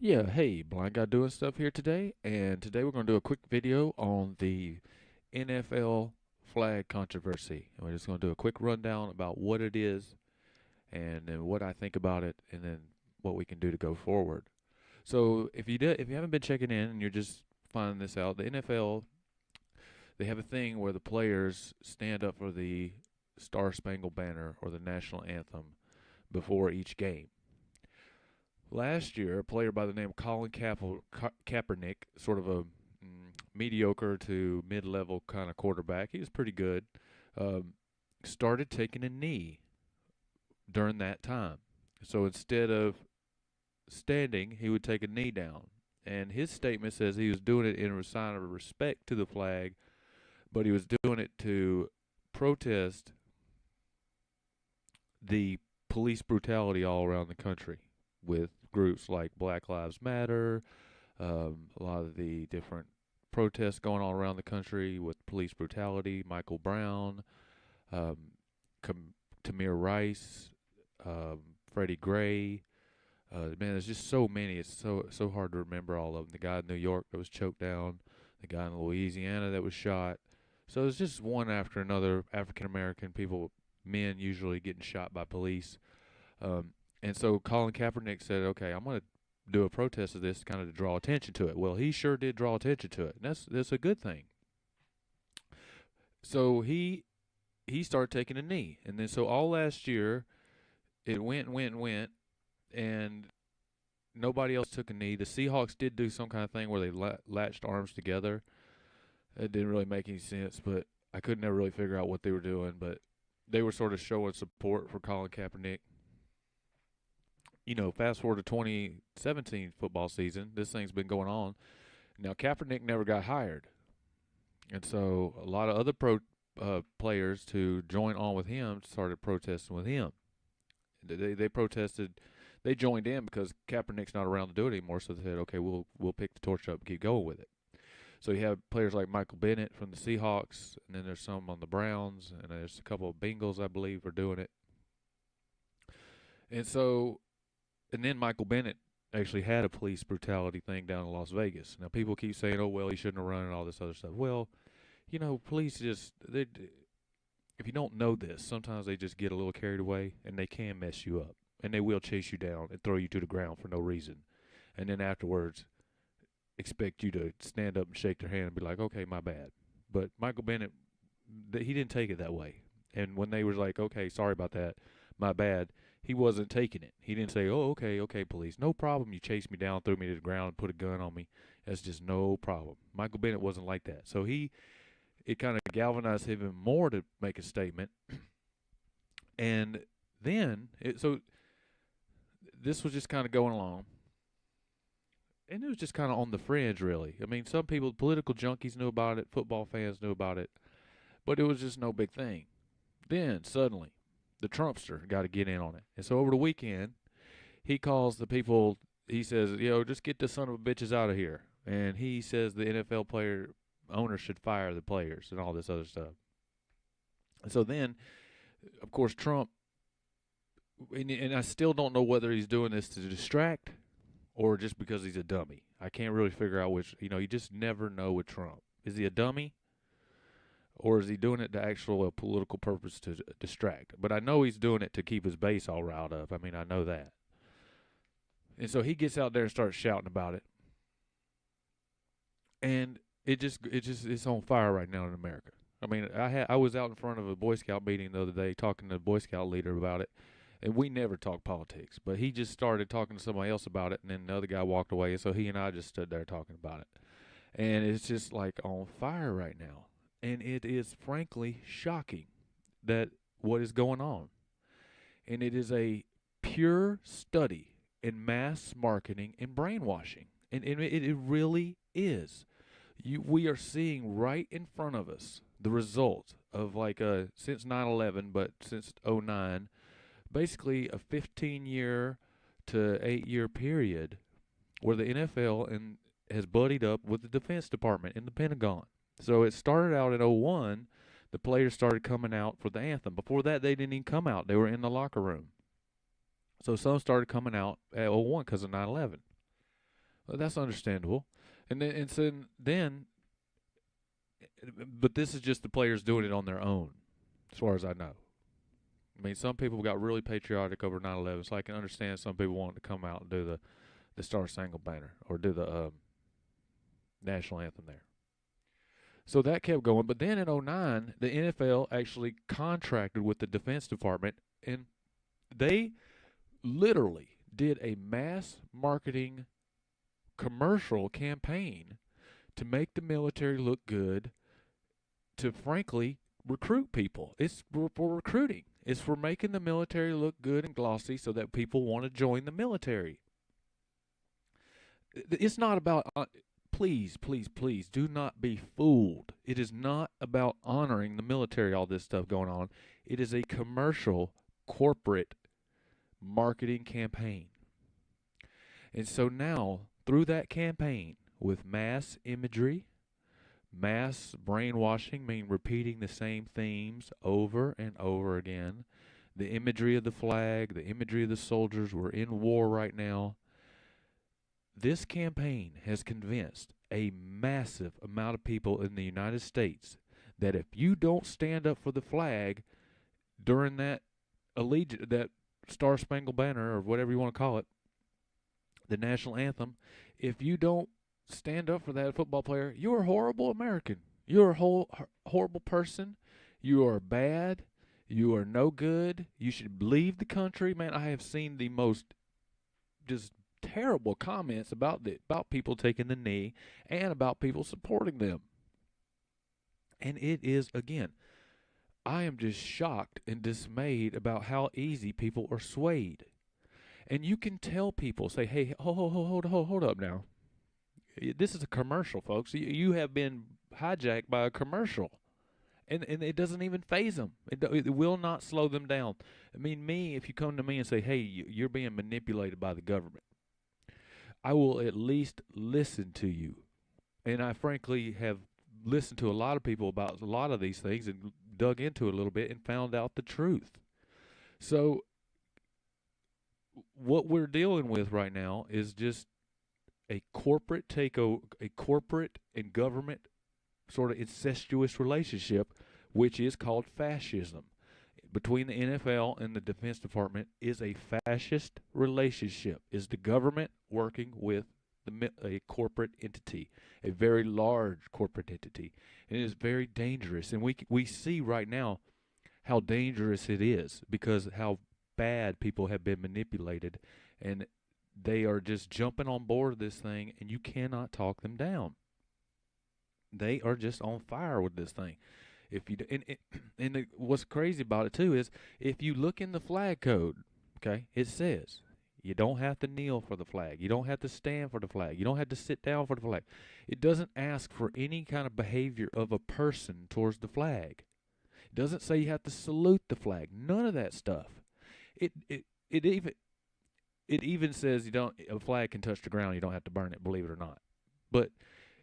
Yeah, hey, Blind Guy doing stuff here today, and today we're going to do a quick video on the NFL flag controversy. And we're just going to do a quick rundown about what it is and then what I think about it and then what we can do to go forward. So, if you haven't been checking in and you're just finding this out, the NFL they have a thing where the players stand up for the Star Spangled Banner or the national anthem before each game. Last year, a player by the name of Kaepernick, sort of a mediocre to mid-level kind of quarterback, he was pretty good, um, started taking a knee during that time. So instead of standing, he would take a knee down. And his statement says he was doing it in a sign of respect to the flag, but he was doing it to protest the police brutality all around the country with groups like Black Lives Matter, a lot of the different protests going on around the country with police brutality, Michael Brown, um, Tamir Rice, Freddie Gray. Man, there's just so many. It's so hard to remember all of them. The guy in New York that was choked down, the guy in Louisiana that was shot. So it's just one after another. African American people, men usually getting shot by police. Um, and so Colin Kaepernick said, "Okay, I'm going to do a protest of this, kind of to draw attention to it." Well, he sure did draw attention to it, and that's a good thing. So he started taking a knee, and then so all last year it went and went and went, and nobody else took a knee. The Seahawks did do some kind of thing where they latched arms together. It didn't really make any sense, but I could never really figure out what they were doing. But they were sort of showing support for Colin Kaepernick. Fast forward to 2017 football season, this thing's been going on. Now Kaepernick never got hired, and so a lot of other players to join on with him started protesting with him. They protested. They joined in because Kaepernick's not around to do it anymore. So they said, "Okay, we'll pick the torch up and keep going with it." So you have players like Michael Bennett from the Seahawks, and then there's some on the Browns, and there's a couple of Bengals, I believe, are doing it. And so, and then Michael Bennett actually had a police brutality thing down in Las Vegas. Now people keep saying, "Oh well, he shouldn't have run," and all this other stuff. Well, police just they if you don't know this, sometimes they just get a little carried away and they can mess you up. And they will chase you down and throw you to the ground for no reason. And then afterwards expect you to stand up and shake their hand and be like, "Okay, my bad." But Michael Bennett, he didn't take it that way. And when they was like, "Okay, sorry about that, my bad," he wasn't taking it. He didn't say, "Oh, okay, police, no problem. You chased me down, threw me to the ground, and put a gun on me. That's just no problem." Michael Bennett wasn't like that. So it kind of galvanized him even more to make a statement. And then, so this was just kind of going along. And it was just kind of on the fringe, really. I mean, some people, political junkies knew about it, football fans knew about it, but it was just no big thing. Then, suddenly, the Trumpster got to get in on it. And so over the weekend, he calls the people, he says, just get the son of a bitches out of here. And he says the NFL player owners should fire the players and all this other stuff. And so then, of course, Trump, and I still don't know whether he's doing this to distract or just because he's a dummy. I can't really figure out which. You just never know with Trump. Is he a dummy, or is he doing it to actual political purpose to distract? But I know he's doing it to keep his base all riled up. I mean, I know that. And so he gets out there and starts shouting about it, and it's on fire right now in America. I mean, I was out in front of a Boy Scout meeting the other day talking to the Boy Scout leader about it, and we never talk politics. But he just started talking to somebody else about it, and then the other guy walked away, and so he and I just stood there talking about it. And it's just like on fire right now. And it is frankly shocking that what is going on. And it is a pure study in mass marketing and brainwashing. And it really is. We are seeing right in front of us the result of since 9/11, but since '09, basically a 15-year to 8-year period where the NFL has buddied up with the Defense Department and the Pentagon. So it started out in '01. The players started coming out for the anthem. Before that, they didn't even come out. They were in the locker room. So some started coming out at '01 because of 9/11. Well, that's understandable. And then, but this is just the players doing it on their own, as far as I know. I mean, some people got really patriotic over 9/11, so I can understand some people wanting to come out and do the Star Spangled Banner or do the national anthem there. So that kept going. But then in '09, the NFL actually contracted with the Defense Department, and they literally did a mass marketing commercial campaign to make the military look good, to frankly recruit people. It's for recruiting. It's for making the military look good and glossy so that people want to join the military. It's not about please, please, please do not be fooled. It is not about honoring the military, all this stuff going on. It is a commercial corporate marketing campaign. And so now, through that campaign, with mass imagery, mass brainwashing, meaning repeating the same themes over and over again, the imagery of the flag, the imagery of the soldiers, we're in war right now. This campaign has convinced a massive amount of people in the United States that if you don't stand up for the flag during that that Star Spangled Banner or whatever you want to call it, the national anthem, if you don't stand up for that football player, you're a horrible American. You're a horrible person. You are bad. You are no good. You should leave the country. Man, I have seen the most just terrible comments about people taking the knee and about people supporting them. And it is, again, I am just shocked and dismayed about how easy people are swayed. And you can tell people, say, hey, hold up now. This is a commercial, folks. You have been hijacked by a commercial. And it doesn't even phase them. It will not slow them down. I mean, if you come to me and say, hey, you're being manipulated by the government, I will at least listen to you. And I frankly have listened to a lot of people about a lot of these things and dug into it a little bit and found out the truth. So what we're dealing with right now is just a corporate takeover, a corporate and government sort of incestuous relationship, which is called fascism. Between the NFL and the Defense Department is a fascist relationship. Is the government working with a corporate entity, a very large corporate entity, and it is very dangerous. And we see right now how dangerous it is because how bad people have been manipulated, and they are just jumping on board this thing, and you cannot talk them down. They are just on fire with this thing. If you what's crazy about it too is if you look in the flag code, okay, it says you don't have to kneel for the flag. You don't have to stand for the flag. You don't have to sit down for the flag. It doesn't ask for any kind of behavior of a person towards the flag. It doesn't say you have to salute the flag. None of that stuff. It even says a flag can touch the ground. You don't have to burn it, believe it or not. But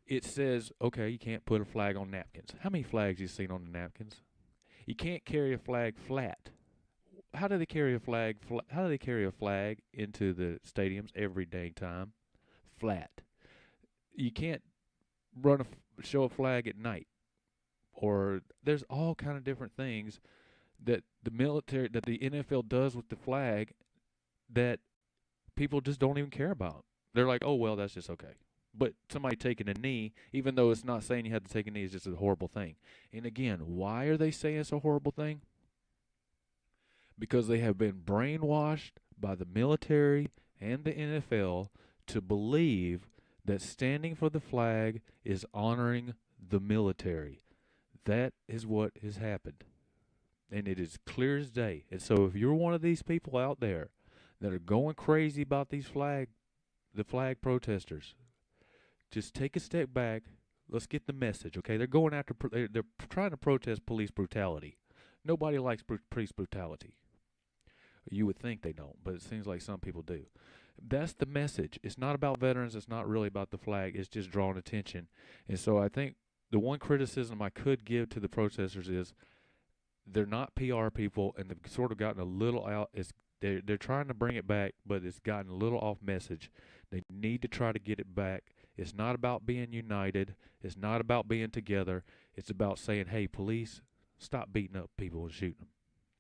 it says, okay, you can't put a flag on napkins. How many flags you seen on the napkins? You can't carry a flag flat. How do they carry a flag? How do they carry a flag into the stadiums every dang time? Flat. You can't show a flag at night. Or there's all kind of different things that the NFL does with the flag that people just don't even care about. They're like, oh well, that's just okay. But somebody taking a knee, even though it's not saying you have to take a knee, is just a horrible thing. And again, why are they saying it's a horrible thing? Because they have been brainwashed by the military and the NFL to believe that standing for the flag is honoring the military. That is what has happened. And it is clear as day. And so if you're one of these people out there that are going crazy about the flag protesters, just take a step back. Let's get the message, okay? They're going after, they're trying to protest police brutality. Nobody likes police brutality. You would think they don't, but it seems like some people do. That's the message. It's not about veterans. It's not really about the flag. It's just drawing attention. And so I think the one criticism I could give to the protesters is they're not PR people, and they've sort of gotten a little out. They're trying to bring it back, but it's gotten a little off message. They need to try to get it back. It's not about being united. It's not about being together. It's about saying, "Hey, police, stop beating up people and shooting them."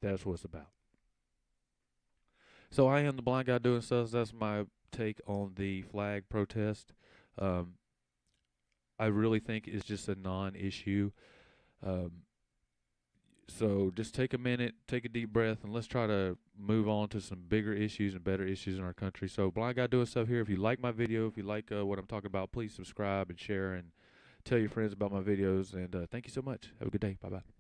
That's what it's about. So I am the blind guy doing stuff. That's my take on the flag protest. Um, I really think it's just a non-issue. Um, so just take a minute, take a deep breath, and let's try to move on to some bigger issues and better issues in our country. So blind guy doing stuff here. If you like my video, if you like what I'm talking about, please subscribe and share and tell your friends about my videos. And thank you so much. Have a good day. Bye bye.